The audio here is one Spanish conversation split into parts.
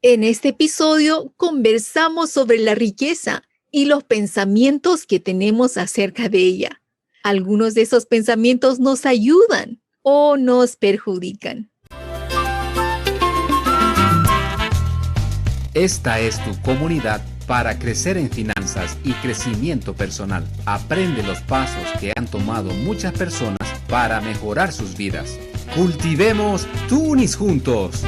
En este episodio conversamos sobre la riqueza y los pensamientos que tenemos acerca de ella. Algunos de esos pensamientos nos ayudan o nos perjudican. Esta es tu comunidad para crecer en finanzas y crecimiento personal. Aprende los pasos que han tomado muchas personas para mejorar sus vidas. Cultivemos Tunis juntos.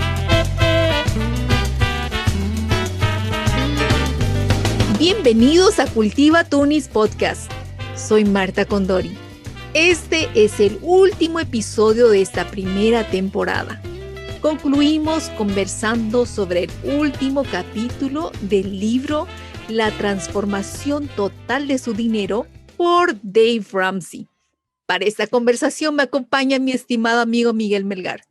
Bienvenidos a Cultiva Tunis Podcast. Soy Marta Condori. Este es el último episodio de esta primera temporada. Concluimos conversando sobre el último capítulo del libro La transformación total de su dinero por Dave Ramsey. Para esta conversación me acompaña mi estimado amigo Miguel Melgar.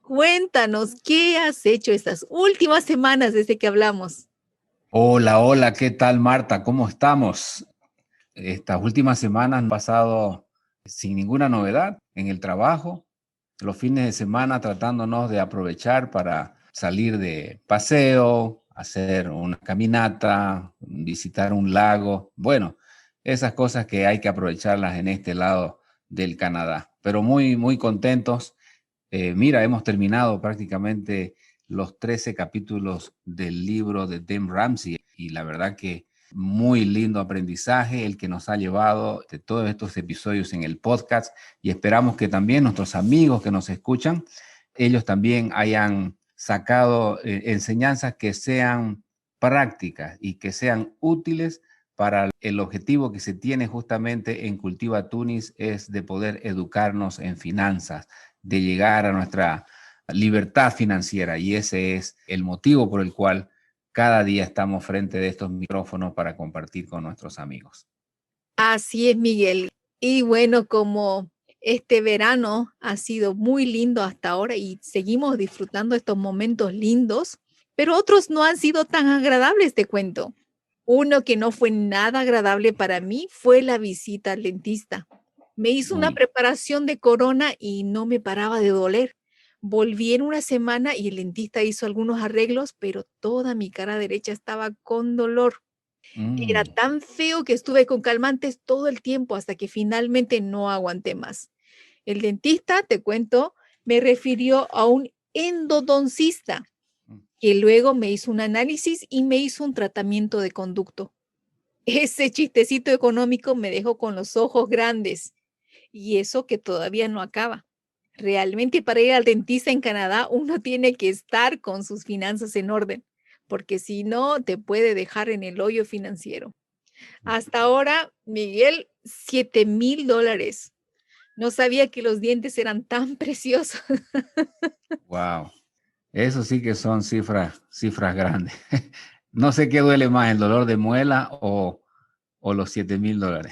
Cuéntanos, ¿qué has hecho estas últimas semanas desde que hablamos? Hola, ¿qué tal, Marta? ¿Cómo estamos? Estas últimas semanas han pasado sin ninguna novedad en el trabajo. Los fines de semana tratándonos de aprovechar para salir de paseo, hacer una caminata, visitar un lago. Bueno, esas cosas que hay que aprovecharlas en este lado del Canadá. Pero muy contentos. Mira, hemos terminado prácticamente los 13 capítulos del libro de Dave Ramsey y la verdad que muy lindo aprendizaje el que nos ha llevado de todos estos episodios en el podcast y esperamos que también nuestros amigos que nos escuchan, ellos también hayan sacado enseñanzas que sean prácticas y que sean útiles para el objetivo que se tiene justamente en Cultiva Tunis, es de poder educarnos en finanzas, de llegar a nuestra libertad financiera, y ese es el motivo por el cual cada día estamos frente de estos micrófonos para compartir con nuestros amigos. Así es, Miguel. Y bueno, como este verano ha sido muy lindo hasta ahora y seguimos disfrutando estos momentos lindos, pero otros no han sido tan agradables, te cuento. Uno que no fue nada agradable para mí fue la visita al dentista. Me hizo una Uy. preparación de corona y no me paraba de doler. Volví en una semana y el dentista hizo algunos arreglos, pero toda mi cara derecha estaba con dolor. Era Mm. tan feo que estuve con calmantes todo el tiempo hasta que finalmente no aguanté más. El dentista, te cuento, me refirió a un endodoncista que luego me hizo un análisis y me hizo un tratamiento de conducto. Ese chistecito económico me dejó con los ojos grandes y eso que todavía no acaba. Realmente para ir al dentista en Canadá uno tiene que estar con sus finanzas en orden, porque si no te puede dejar en el hoyo financiero. Hasta ahora, Miguel, $7,000. No sabía que los dientes eran tan preciosos. Wow, eso sí que son cifras grandes. No sé qué duele más, el dolor de muela o los $7,000.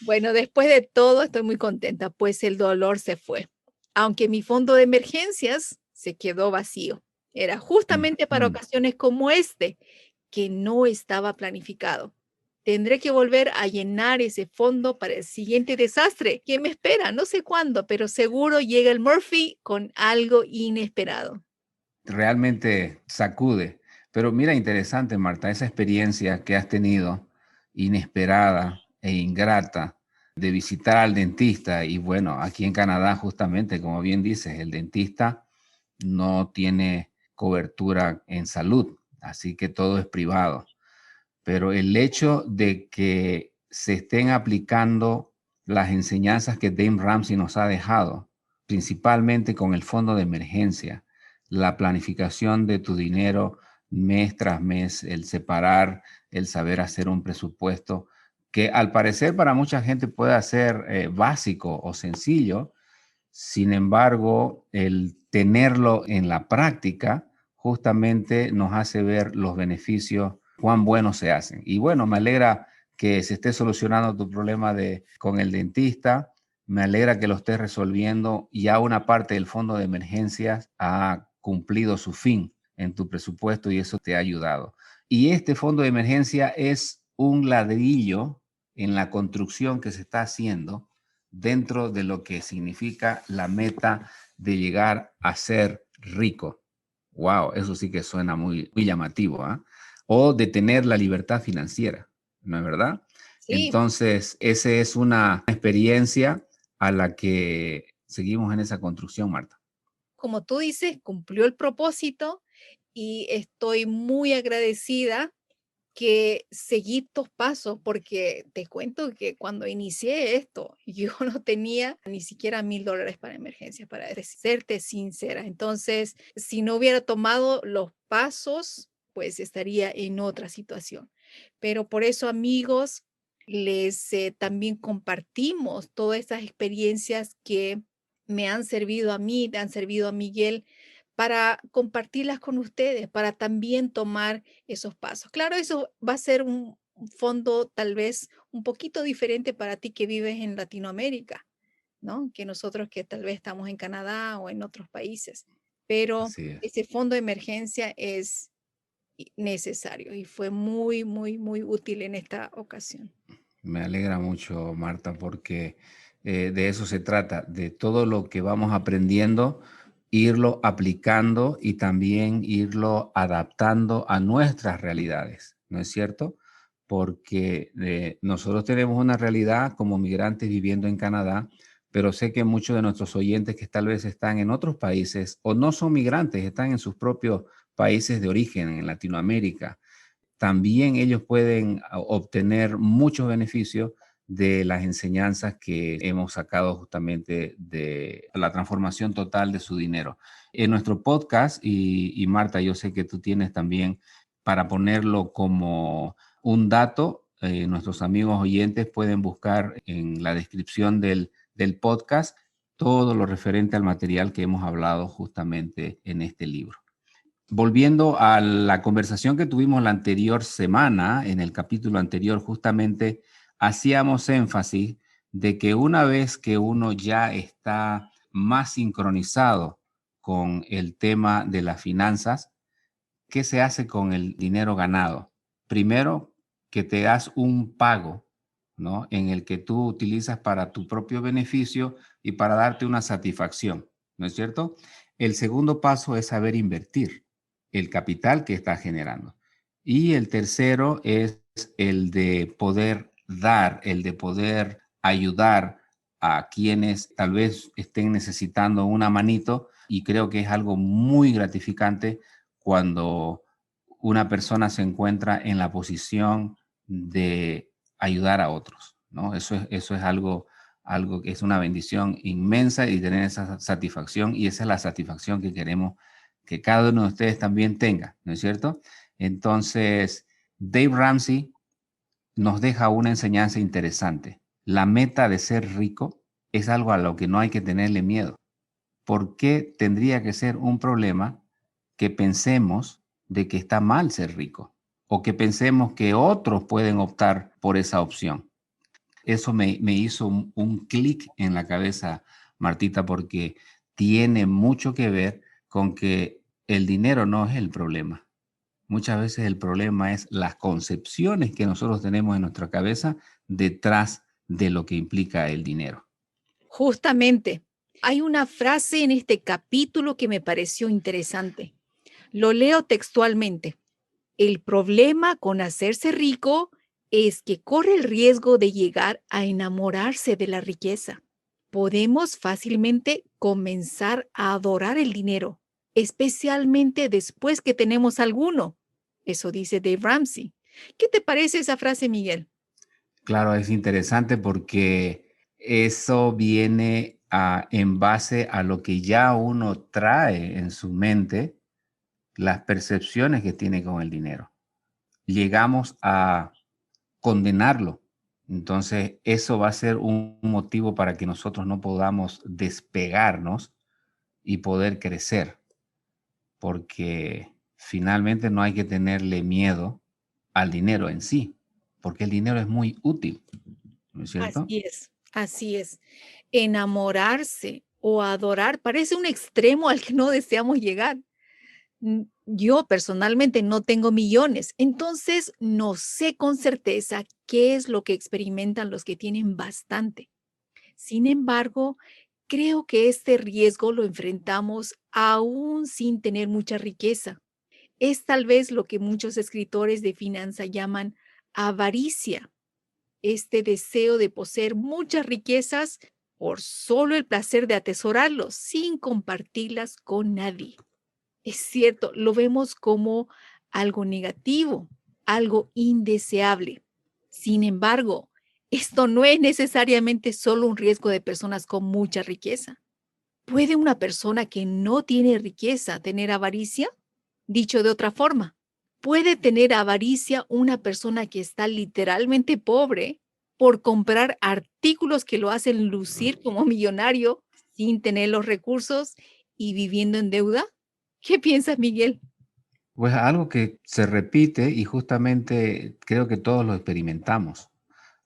Bueno, después de todo estoy muy contenta, pues el dolor se fue. Aunque mi fondo de emergencias se quedó vacío. Era justamente para Mm. ocasiones como este, que no estaba planificado. Tendré que volver a llenar ese fondo para el siguiente desastre que me espera, no sé cuándo, pero seguro llega el Murphy con algo inesperado. Realmente sacude. Pero mira, interesante, Marta, esa experiencia que has tenido, inesperada e ingrata, de visitar al dentista. Y bueno, aquí en Canadá, justamente, como bien dices, el dentista no tiene cobertura en salud, así que todo es privado. Pero el hecho de que se estén aplicando las enseñanzas que Dave Ramsey nos ha dejado, principalmente con el fondo de emergencia, la planificación de tu dinero mes tras mes, el separar, el saber hacer un presupuesto, que al parecer para mucha gente puede ser básico o sencillo. Sin embargo, el tenerlo en la práctica justamente nos hace ver los beneficios, cuán buenos se hacen. Y bueno, me alegra que se esté solucionando tu problema con el dentista. Me alegra que lo estés resolviendo y ya una parte del fondo de emergencias ha cumplido su fin en tu presupuesto y eso te ha ayudado. Y este fondo de emergencia es un ladrillo en la construcción que se está haciendo dentro de lo que significa la meta de llegar a ser rico. Wow, eso sí que suena muy, muy llamativo, ¿ah? O de tener la libertad financiera, ¿no es verdad? Sí, Entonces, esa es una experiencia a la que seguimos en esa construcción, Marta. como tú dices, cumplió el propósito y estoy muy agradecida que seguí tus pasos, porque te cuento que cuando inicié esto, yo no tenía ni siquiera $1000 para emergencias, para serte sincera. Entonces, si no hubiera tomado los pasos, pues estaría en otra situación. Pero por eso, amigos, les también compartimos todas estas experiencias que me han servido a mí, me han servido a Miguel, para compartirlas con ustedes, para también tomar esos pasos. Claro, eso va a ser un fondo tal vez un poquito diferente para ti que vives en Latinoamérica, ¿no? Que nosotros que tal vez estamos en Canadá o en otros países. Pero Así es. ese fondo de emergencia es necesario y fue muy, muy, muy útil en esta ocasión. Me alegra mucho, Marta, porque de eso se trata, de todo lo que vamos aprendiendo, irlo aplicando y también irlo adaptando a nuestras realidades, ¿no es cierto? Porque nosotros tenemos una realidad como migrantes viviendo en Canadá, pero sé que muchos de nuestros oyentes que tal vez están en otros países o no son migrantes, están en sus propios países de origen en Latinoamérica, también ellos pueden obtener muchos beneficios de las enseñanzas que hemos sacado justamente de la transformación total de su dinero. En nuestro podcast, y Marta, yo sé que tú tienes también para ponerlo como un dato, nuestros amigos oyentes pueden buscar en la descripción del podcast todo lo referente al material que hemos hablado justamente en este libro. Volviendo a la conversación que tuvimos la anterior semana, en el capítulo anterior, justamente hacíamos énfasis de que una vez que uno ya está más sincronizado con el tema de las finanzas, ¿qué se hace con el dinero ganado? Primero, que te das un pago, ¿no? En el que tú utilizas para tu propio beneficio y para darte una satisfacción, ¿no es cierto? El segundo paso es saber invertir el capital que estás generando. Y el tercero es el de poder dar, el de poder ayudar a quienes tal vez estén necesitando una manito, y creo que es algo muy gratificante cuando una persona se encuentra en la posición de ayudar a otros, ¿no? Eso es algo que es una bendición inmensa, y tener esa satisfacción, y esa es la satisfacción que queremos que cada uno de ustedes también tenga, ¿no es cierto? Entonces, Dave Ramsey nos deja una enseñanza interesante. La meta de ser rico es algo a lo que no hay que tenerle miedo. ¿Por qué tendría que ser un problema que pensemos de que está mal ser rico o que pensemos que otros pueden optar por esa opción? Eso me hizo un clic en la cabeza, Martita, porque tiene mucho que ver con que el dinero no es el problema. Muchas veces el problema es las concepciones que nosotros tenemos en nuestra cabeza detrás de lo que implica el dinero. Justamente, hay una frase en este capítulo que me pareció interesante. Lo leo textualmente. El problema con hacerse rico es que corre el riesgo de llegar a enamorarse de la riqueza. Podemos fácilmente comenzar a adorar el dinero, especialmente después que tenemos alguno. Eso dice Dave Ramsey. ¿Qué te parece esa frase, Miguel? Claro, es interesante porque eso viene en base a lo que ya uno trae en su mente, las percepciones que tiene con el dinero. Llegamos a condenarlo. Entonces, eso va a ser un motivo para que nosotros no podamos despegarnos y poder crecer, porque finalmente no hay que tenerle miedo al dinero en sí, porque el dinero es muy útil, ¿no es cierto? Así es, así es. Enamorarse o adorar parece un extremo al que no deseamos llegar. Yo personalmente no tengo millones, entonces no sé con certeza qué es lo que experimentan los que tienen bastante. Sin embargo, Creo que este riesgo lo enfrentamos aún sin tener mucha riqueza. Es tal vez lo que muchos escritores de finanzas llaman avaricia, este deseo de poseer muchas riquezas por solo el placer de atesorarlos sin compartirlas con nadie. Es cierto, lo vemos como algo negativo, algo indeseable. Sin embargo, esto no es necesariamente solo un riesgo de personas con mucha riqueza. ¿Puede una persona que no tiene riqueza tener avaricia? Dicho de otra forma, ¿puede tener avaricia una persona que está literalmente pobre por comprar artículos que lo hacen lucir como millonario sin tener los recursos y viviendo en deuda? ¿Qué piensas, Miguel? Pues algo que se repite y justamente creo que todos lo experimentamos.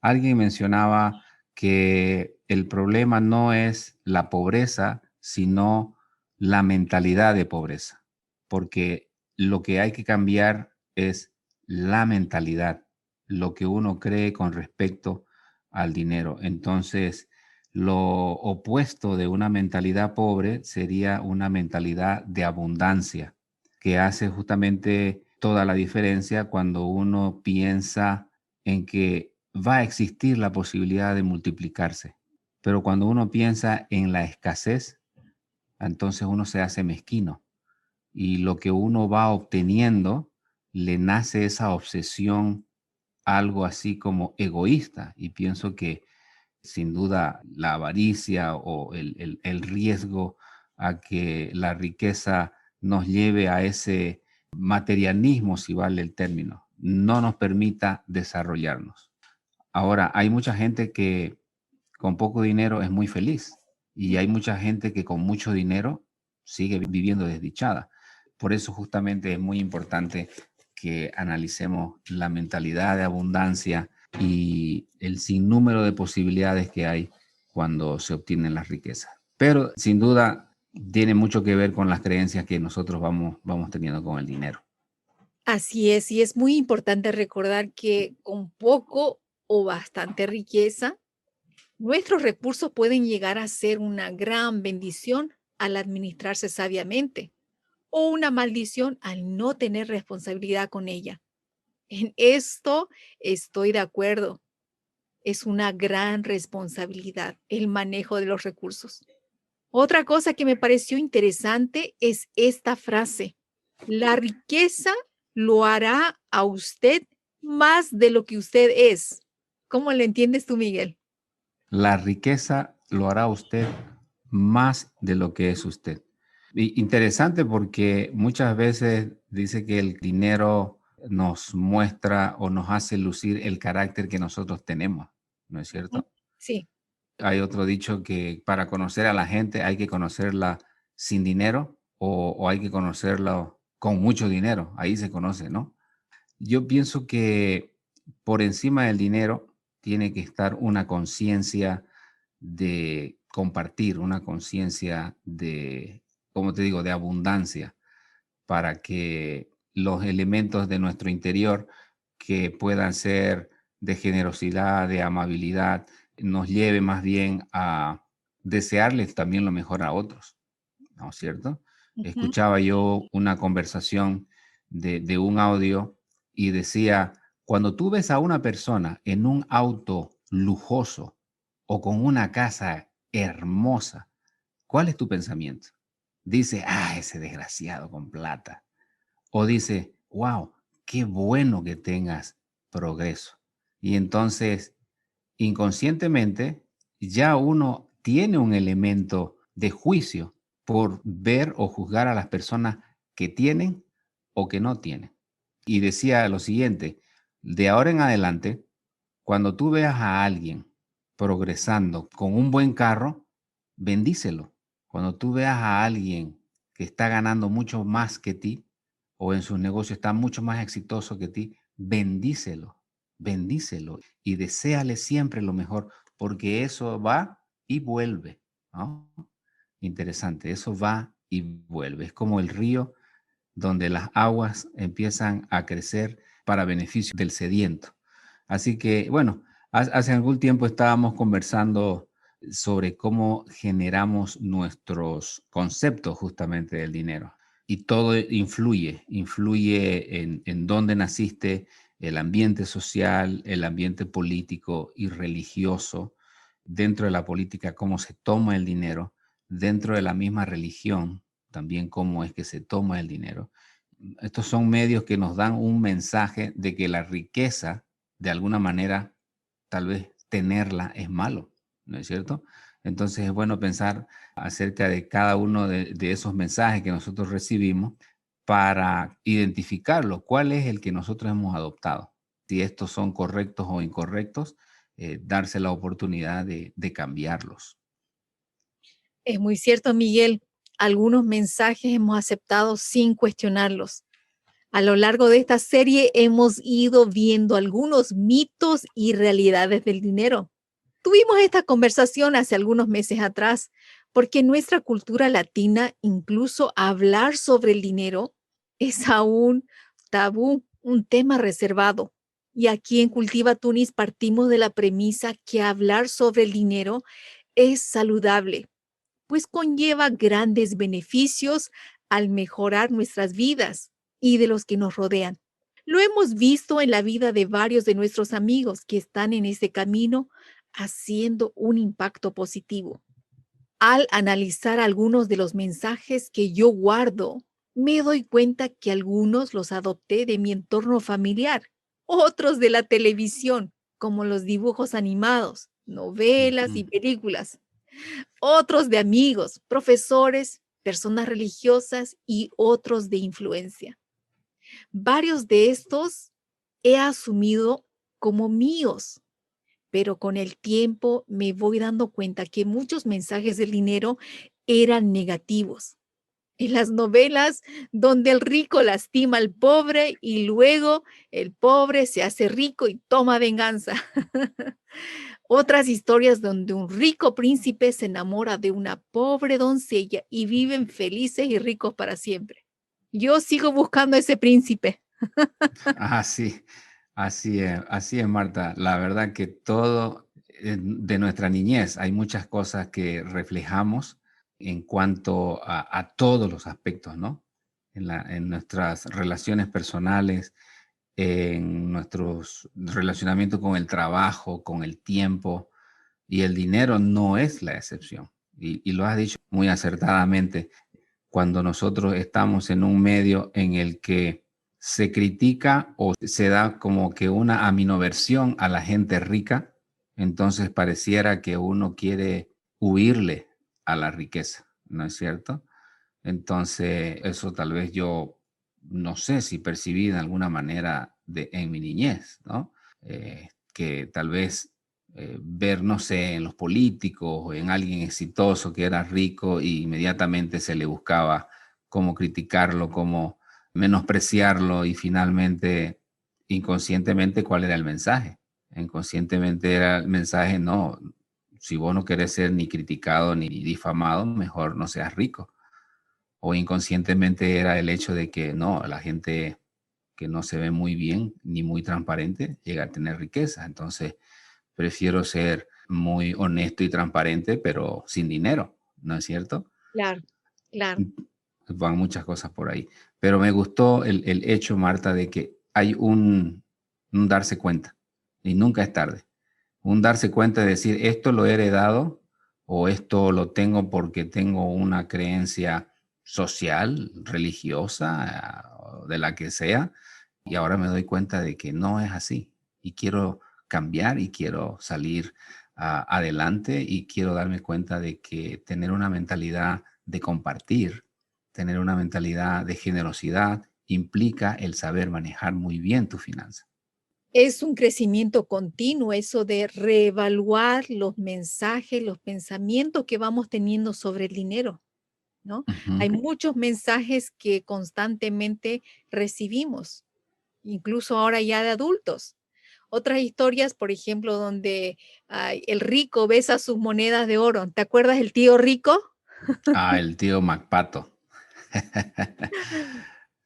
Alguien mencionaba que el problema no es la pobreza, sino la mentalidad de pobreza, porque lo que hay que cambiar es la mentalidad, lo que uno cree con respecto al dinero. Entonces, lo opuesto de una mentalidad pobre sería una mentalidad de abundancia, que hace justamente toda la diferencia cuando uno piensa en que va a existir la posibilidad de multiplicarse. Pero cuando uno piensa en la escasez, entonces uno se hace mezquino y lo que uno va obteniendo le nace esa obsesión, algo así como egoísta. Y pienso que sin duda la avaricia o el riesgo a que la riqueza nos lleve a ese materialismo, si vale el término, no nos permita desarrollarnos. Ahora, hay mucha gente que con poco dinero es muy feliz y hay mucha gente que con mucho dinero sigue viviendo desdichada. Por eso justamente es muy importante que analicemos la mentalidad de abundancia y el sinnúmero de posibilidades que hay cuando se obtienen las riquezas. Pero sin duda tiene mucho que ver con las creencias que nosotros vamos teniendo con el dinero. Así es, y es muy importante recordar que con poco o bastante riqueza, nuestros recursos pueden llegar a ser una gran bendición al administrarse sabiamente o una maldición al no tener responsabilidad con ella. En esto estoy de acuerdo. Es una gran responsabilidad el manejo de los recursos. Otra cosa que me pareció interesante es esta frase. La riqueza lo hará a usted más de lo que usted es. ¿Cómo lo entiendes tú, Miguel? La riqueza lo hará usted más de lo que es usted. Y interesante porque muchas veces dice que el dinero nos muestra o nos hace lucir el carácter que nosotros tenemos, ¿no es Ujú. cierto? Sí, Hay otro dicho que para conocer a la gente hay que conocerla sin dinero o hay que conocerla con mucho dinero. Ahí se conoce, ¿no? Yo pienso que por encima del dinero tiene que estar una conciencia de compartir, una conciencia de, como te digo, de abundancia para que los elementos de nuestro interior que puedan ser de generosidad, de amabilidad, nos lleve más bien a desearles también lo mejor a otros, ¿no es cierto? ujú, Escuchaba yo una conversación de un audio y decía, cuando tú ves a una persona en un auto lujoso o con una casa hermosa, ¿cuál es tu pensamiento? Dice, ah, ese desgraciado con plata. O dice, wow, qué bueno que tengas progreso. Y entonces, inconscientemente, ya uno tiene un elemento de juicio por ver o juzgar a las personas que tienen o que no tienen. Y decía lo siguiente, de ahora en adelante, cuando tú veas a alguien progresando con un buen carro, bendícelo. Cuando tú veas a alguien que está ganando mucho más que ti o en sus negocios está mucho más exitoso que ti, bendícelo, bendícelo y deséale siempre lo mejor, porque eso va y vuelve, ¿no? Interesante, eso va y vuelve. Es como el río donde las aguas empiezan a crecer para beneficio del sediento. Así que, bueno, hace algún tiempo estábamos conversando sobre cómo generamos nuestros conceptos justamente del dinero. Y todo influye en dónde naciste, el ambiente social, el ambiente político y religioso, dentro de la política, cómo se toma el dinero, dentro de la misma religión, también cómo es que se toma el dinero. Estos son medios que nos dan un mensaje de que la riqueza, de alguna manera, tal vez tenerla es malo, ¿no es cierto? Entonces es bueno pensar acerca de cada uno de esos mensajes que nosotros recibimos para identificarlo, cuál es el que nosotros hemos adoptado. Si estos son correctos o incorrectos, darse la oportunidad de cambiarlos. Es muy cierto, Miguel. Algunos mensajes hemos aceptado sin cuestionarlos. A lo largo de esta serie hemos ido viendo algunos mitos y realidades del dinero. Tuvimos esta conversación hace algunos meses atrás, porque en nuestra cultura latina incluso hablar sobre el dinero es aún tabú, un tema reservado. Y aquí en Cultiva Tunis partimos de la premisa que hablar sobre el dinero es saludable, pues conlleva grandes beneficios al mejorar nuestras vidas y de los que nos rodean. Lo hemos visto en la vida de varios de nuestros amigos que están en ese camino haciendo un impacto positivo. Al analizar algunos de los mensajes que yo guardo, me doy cuenta que algunos los adopté de mi entorno familiar, otros de la televisión, como los dibujos animados, novelas y Ujú. películas, otros de amigos, profesores, personas religiosas y otros de influencia. Varios de estos he asumido como míos, pero con el tiempo me voy dando cuenta que muchos mensajes del dinero eran negativos. En las novelas donde el rico lastima al pobre y luego el pobre se hace rico y toma venganza. Otras historias donde un rico príncipe se enamora de una pobre doncella y viven felices y ricos para siempre. Yo sigo buscando ese príncipe. Ah, sí, así es, Marta. La verdad que todo de nuestra niñez, hay muchas cosas que reflejamos en cuanto a todos los aspectos, ¿no? En nuestras relaciones personales, en nuestros relacionamientos con el trabajo, con el tiempo, y el dinero no es la excepción. Y lo has dicho muy acertadamente, cuando nosotros estamos en un medio en el que se critica o se da como que una aminoversión a la gente rica, entonces pareciera que uno quiere huirle a la riqueza, ¿no es cierto? Entonces, eso tal vez yo no sé si percibí de alguna manera en mi niñez, ¿no? Que tal vez ver, no sé, en los políticos o en alguien exitoso que era rico y inmediatamente se le buscaba cómo criticarlo, cómo menospreciarlo y finalmente, inconscientemente, ¿cuál era el mensaje? Inconscientemente era el mensaje, no, si vos no querés ser ni criticado ni difamado, mejor no seas rico. O inconscientemente era el hecho de que no, la gente que no se ve muy bien ni muy transparente llega a tener riqueza. Entonces, prefiero ser muy honesto y transparente, pero sin dinero, ¿no es cierto? Claro, claro. Van muchas cosas por ahí. Pero me gustó el hecho, Marta, de que hay un darse cuenta y nunca es tarde. Un darse cuenta de decir, esto lo he heredado o esto lo tengo porque tengo una creencia social, religiosa, de la que sea, y ahora me doy cuenta de que no es así y quiero cambiar y quiero salir adelante y quiero darme cuenta de que tener una mentalidad de compartir, tener una mentalidad de generosidad implica el saber manejar muy bien tu finanza. Es un crecimiento continuo eso de reevaluar los mensajes, los pensamientos que vamos teniendo sobre el dinero, ¿no? Hay Ujú. muchos mensajes que constantemente recibimos, incluso ahora ya de adultos. Otras historias, por ejemplo, donde el rico besa sus monedas de oro. ¿Te acuerdas del tío rico? Ah, el tío MacPato.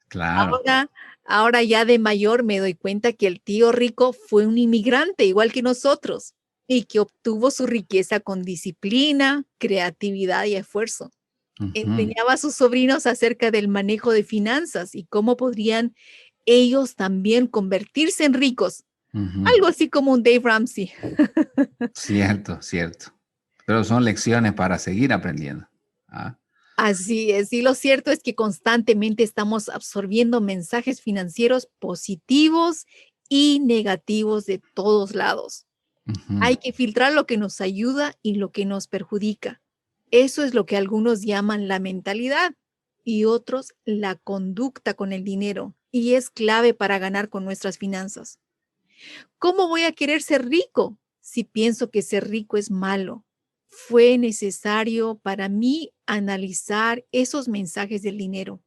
Claro. Ahora, ahora ya de mayor me doy cuenta que el tío rico fue un inmigrante, igual que nosotros. y que obtuvo su riqueza con disciplina, creatividad y esfuerzo. Ujú. Enseñaba a sus sobrinos acerca del manejo de finanzas y cómo podrían ellos también convertirse en ricos, Ujú. algo así como un Dave Ramsey. Cierto, cierto. Pero son lecciones para seguir aprendiendo. Ah, Así es, y lo cierto es que constantemente estamos absorbiendo mensajes financieros positivos y negativos de todos lados. ujú. Hay que filtrar lo que nos ayuda y lo que nos perjudica. Eso es lo que algunos llaman la mentalidad y otros la conducta con el dinero, y es clave para ganar con nuestras finanzas. ¿Cómo voy a querer ser rico si pienso que ser rico es malo? Fue necesario para mí analizar esos mensajes del dinero.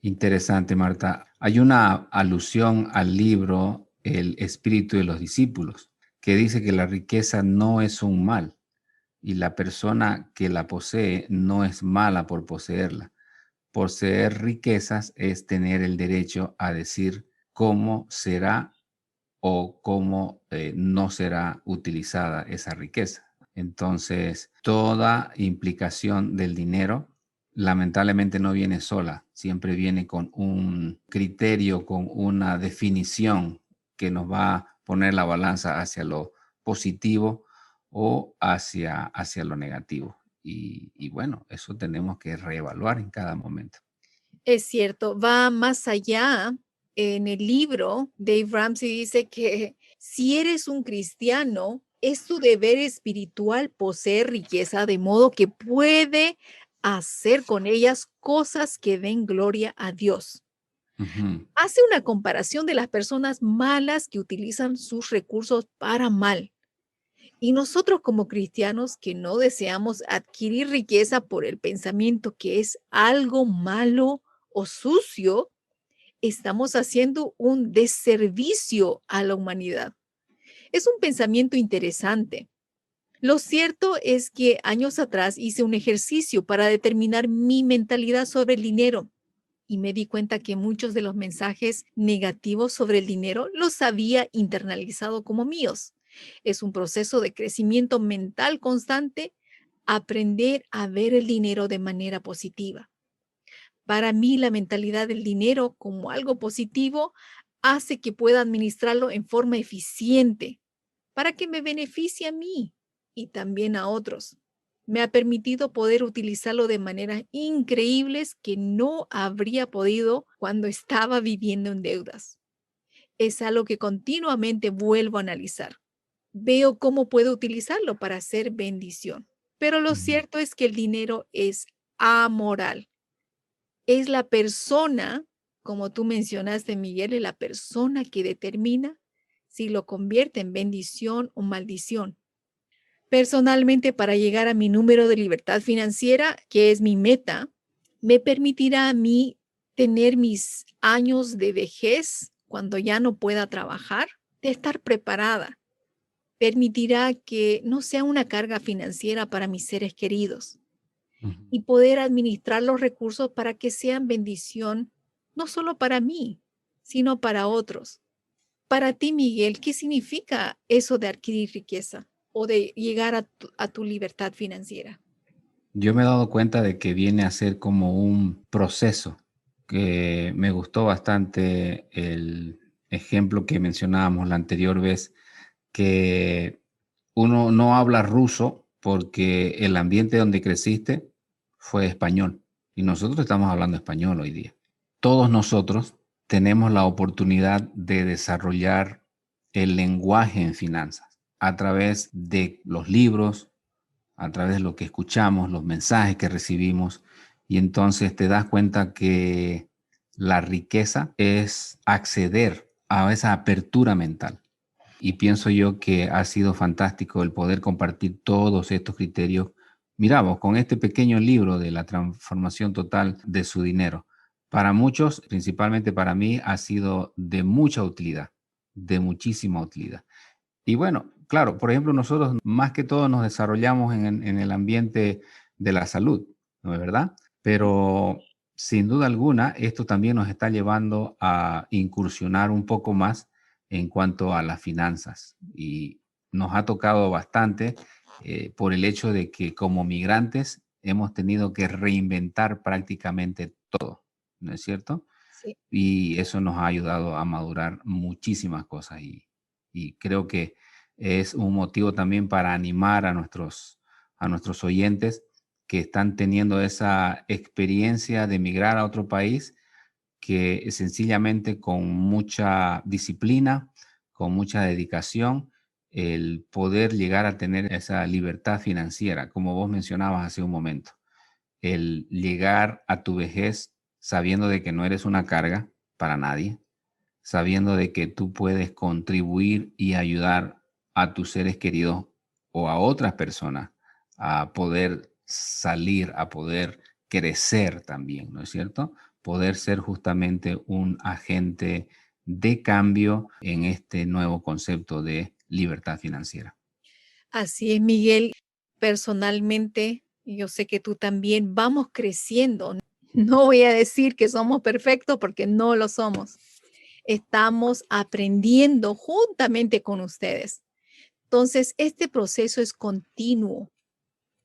Interesante, Marta. Hay una alusión al libro El espíritu de los discípulos, que dice que la riqueza no es un mal y la persona que la posee no es mala por poseerla. Poseer riquezas es tener el derecho a decir cómo será o cómo no será utilizada esa riqueza. Entonces, toda implicación del dinero lamentablemente no viene sola, siempre viene con un criterio, con una definición que nos va a poner la balanza hacia lo positivo o hacia lo negativo. Y bueno, eso tenemos que reevaluar en cada momento. Es cierto, va más allá. En el libro, Dave Ramsey dice que si eres un cristiano, es tu deber espiritual poseer riqueza de modo que puede hacer con ellas cosas que den gloria a Dios. Ujú. Hace una comparación de las personas malas que utilizan sus recursos para mal. Y nosotros como cristianos que no deseamos adquirir riqueza por el pensamiento que es algo malo o sucio, estamos haciendo un deservicio a la humanidad. Es un pensamiento interesante. Lo cierto es que años atrás hice un ejercicio para determinar mi mentalidad sobre el dinero y me di cuenta que muchos de los mensajes negativos sobre el dinero los había internalizado como míos. Es un proceso de crecimiento mental constante, aprender a ver el dinero de manera positiva. Para mí, la mentalidad del dinero como algo positivo hace que pueda administrarlo en forma eficiente para que me beneficie a mí y también a otros. Me ha permitido poder utilizarlo de maneras increíbles que no habría podido cuando estaba viviendo en deudas. Es algo que continuamente vuelvo a analizar. Veo cómo puedo utilizarlo para hacer bendición. Pero lo Ujú. cierto es que el dinero es amoral. Es la persona, como tú mencionaste, Miguel, es la persona que determina si lo convierte en bendición o maldición. Personalmente, para llegar a mi número de libertad financiera, que es mi meta, me permitirá a mí tener mis años de vejez cuando ya no pueda trabajar, de estar preparada. Permitirá que no sea una carga financiera para mis seres queridos Ujú. y poder administrar los recursos para que sean bendición, no solo para mí, sino para otros. Para ti, Miguel, ¿qué significa eso de adquirir riqueza o de llegar a tu libertad financiera? Yo me he dado cuenta de que viene a ser como un proceso, que me gustó bastante el ejemplo que mencionábamos la anterior vez, que uno no habla ruso porque el ambiente donde creciste fue español y nosotros estamos hablando español hoy día. Todos nosotros tenemos la oportunidad de desarrollar el lenguaje en finanzas a través de los libros, a través de lo que escuchamos, los mensajes que recibimos, y entonces te das cuenta que la riqueza es acceder a esa apertura mental. Y pienso yo que ha sido fantástico el poder compartir todos estos criterios. Miramos, con este pequeño libro de la transformación total de su dinero. Para muchos, principalmente para mí, ha sido de mucha utilidad, de muchísima utilidad. Y bueno, claro, por ejemplo, nosotros más que todo nos desarrollamos en el ambiente de la salud, ¿no es verdad? Pero sin duda alguna, esto también nos está llevando a incursionar un poco más en cuanto a las finanzas. Y nos ha tocado bastante por el hecho de que como migrantes hemos tenido que reinventar prácticamente todo, ¿no es cierto? Sí. Y eso nos ha ayudado a madurar muchísimas cosas y creo que es un motivo también para animar a nuestros oyentes que están teniendo esa experiencia de emigrar a otro país, que sencillamente con mucha disciplina, con mucha dedicación, el poder llegar a tener esa libertad financiera, como vos mencionabas hace un momento, el llegar a tu vejez sabiendo de que no eres una carga para nadie, sabiendo de que tú puedes contribuir y ayudar a tus seres queridos o a otras personas a poder salir, a poder crecer también, ¿no es cierto? Poder ser justamente un agente de cambio en este nuevo concepto de libertad financiera. Así es, Miguel. Personalmente, y yo sé que tú también, vamos creciendo. No voy a decir que somos perfectos porque no lo somos. Estamos aprendiendo juntamente con ustedes. Entonces, este proceso es continuo.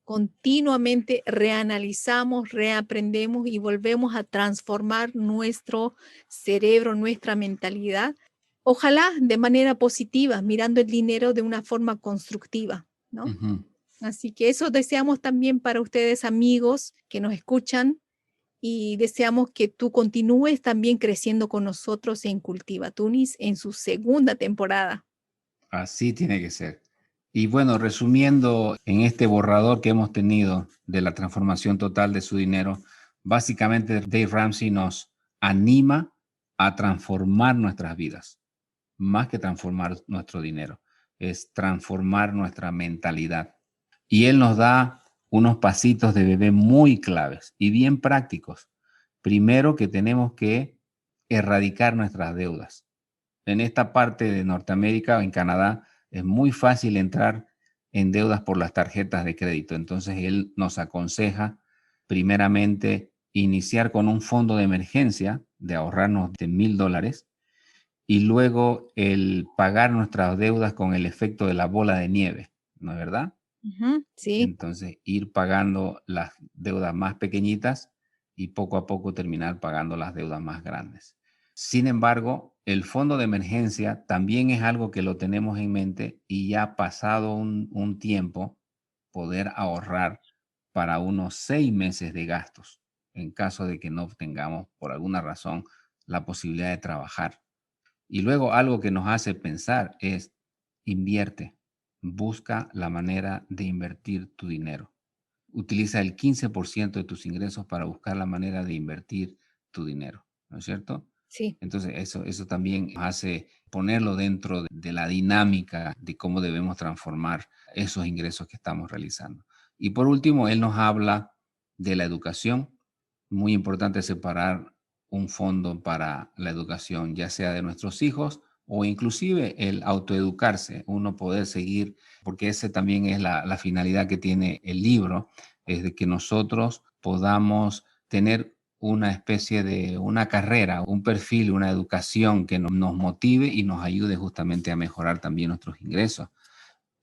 Continuamente reanalizamos, reaprendemos y volvemos a transformar nuestro cerebro, nuestra mentalidad. Ojalá de manera positiva, mirando el dinero de una forma constructiva, ¿no? Ujú. Así que eso deseamos también para ustedes, amigos que nos escuchan, y deseamos que tú continúes también creciendo con nosotros en Cultiva Tunis en su segunda temporada. Así tiene que ser. Y bueno, resumiendo en este borrador que hemos tenido de la transformación total de su dinero, básicamente Dave Ramsey nos anima a transformar nuestras vidas, más que transformar nuestro dinero, es transformar nuestra mentalidad. Y él nos da unos pasitos de bebé muy claves y bien prácticos. Primero que tenemos que erradicar nuestras deudas. En esta parte de Norteamérica o en Canadá es muy fácil entrar en deudas por las tarjetas de crédito. Entonces él nos aconseja primeramente iniciar con un fondo de emergencia de ahorrarnos de $1,000 y luego el pagar nuestras deudas con el efecto de la bola de nieve, ¿no es verdad? Ujú, sí. Entonces ir pagando las deudas más pequeñitas y poco a poco terminar pagando las deudas más grandes. Sin embargo, el fondo de emergencia también es algo que lo tenemos en mente y ya pasado un tiempo poder ahorrar para unos 6 meses de gastos en caso de que no tengamos por alguna razón la posibilidad de trabajar. Y luego algo que nos hace pensar es invierte, busca la manera de invertir tu dinero. Utiliza el 15% de tus ingresos para buscar la manera de invertir tu dinero, ¿no es cierto? Sí. Entonces eso también hace ponerlo dentro de la dinámica de cómo debemos transformar esos ingresos que estamos realizando. Y por último, él nos habla de la educación. Muy importante separar un fondo para la educación, ya sea de nuestros hijos o inclusive el autoeducarse, uno poder seguir, porque ese también es la finalidad que tiene el libro, es de que nosotros podamos tener una especie de una carrera, un perfil, una educación que nos motive y nos ayude justamente a mejorar también nuestros ingresos.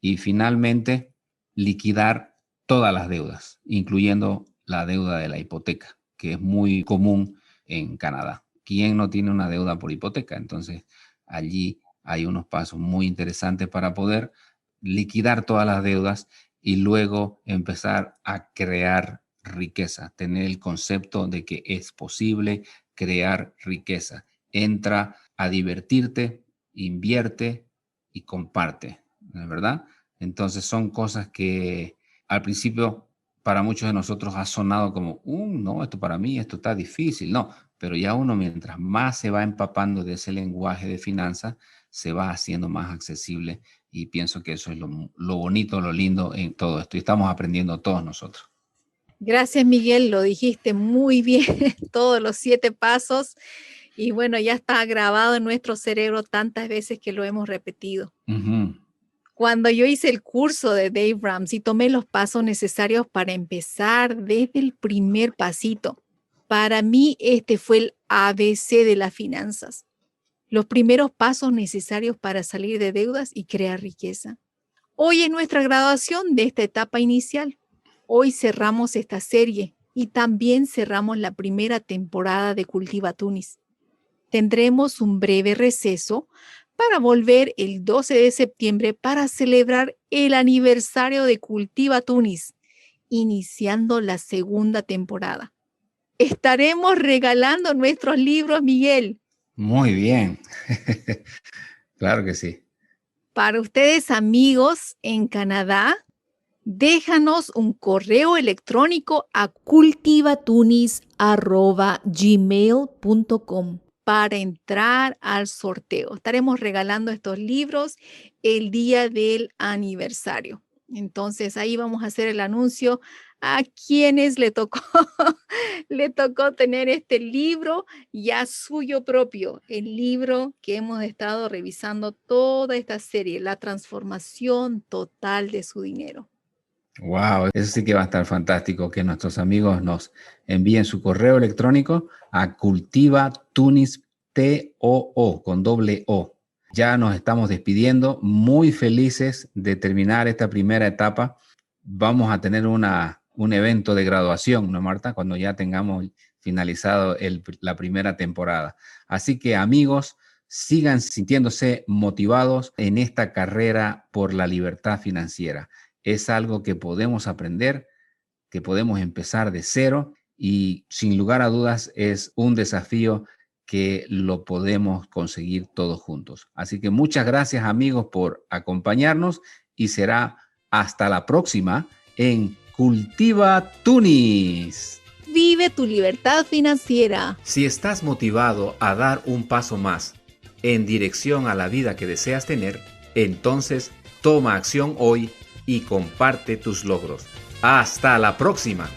Y finalmente, liquidar todas las deudas, incluyendo la deuda de la hipoteca, que es muy común en Canadá. ¿Quién no tiene una deuda por hipoteca? Entonces, allí hay unos pasos muy interesantes para poder liquidar todas las deudas y luego empezar a crear riqueza, tener el concepto de que es posible crear riqueza. Entra a divertirte, invierte y comparte, ¿no es verdad? Entonces son cosas que al principio para muchos de nosotros ha sonado como, no, esto para mí, esto está difícil. No, pero ya uno mientras más se va empapando de ese lenguaje de finanzas, se va haciendo más accesible y pienso que eso es lo bonito, lo lindo en todo esto y estamos aprendiendo todos nosotros. Gracias, Miguel. Lo dijiste muy bien, todos los 7 pasos. Y bueno, ya está grabado en nuestro cerebro tantas veces que lo hemos repetido. Ujú. Cuando yo hice el curso de Dave Ramsey, tomé los pasos necesarios para empezar desde el primer pasito. Para mí, este fue el ABC de las finanzas. Los primeros pasos necesarios para salir de deudas y crear riqueza. Hoy es nuestra graduación de esta etapa inicial. Hoy cerramos esta serie y también cerramos la primera temporada de Cultiva Tunis. Tendremos un breve receso para volver el 12 de septiembre para celebrar el aniversario de Cultiva Tunis, iniciando la segunda temporada. Estaremos regalando nuestros libros, Miguel. Muy bien. Claro que sí. Para ustedes, amigos en Canadá, déjanos un correo electrónico a cultivatunis@gmail.com para entrar al sorteo. Estaremos regalando estos libros el día del aniversario. Entonces ahí vamos a hacer el anuncio a quienes le tocó tener este libro ya suyo propio, el libro que hemos estado revisando toda esta serie, La transformación total de su dinero. Wow, eso sí que va a estar fantástico, que nuestros amigos nos envíen su correo electrónico a cultivatunis, T-O-O, con doble O. Ya nos estamos despidiendo, muy felices de terminar esta primera etapa. Vamos a tener un evento de graduación, ¿no, Marta? Cuando ya tengamos finalizado la primera temporada. Así que, amigos, sigan sintiéndose motivados en esta carrera por la libertad financiera. Es algo que podemos aprender, que podemos empezar de cero y sin lugar a dudas es un desafío que lo podemos conseguir todos juntos. Así que muchas gracias, amigos, por acompañarnos y será hasta la próxima en Cultiva Tunis. Vive tu libertad financiera. Si estás motivado a dar un paso más en dirección a la vida que deseas tener, entonces toma acción hoy y comparte tus logros. ¡Hasta la próxima!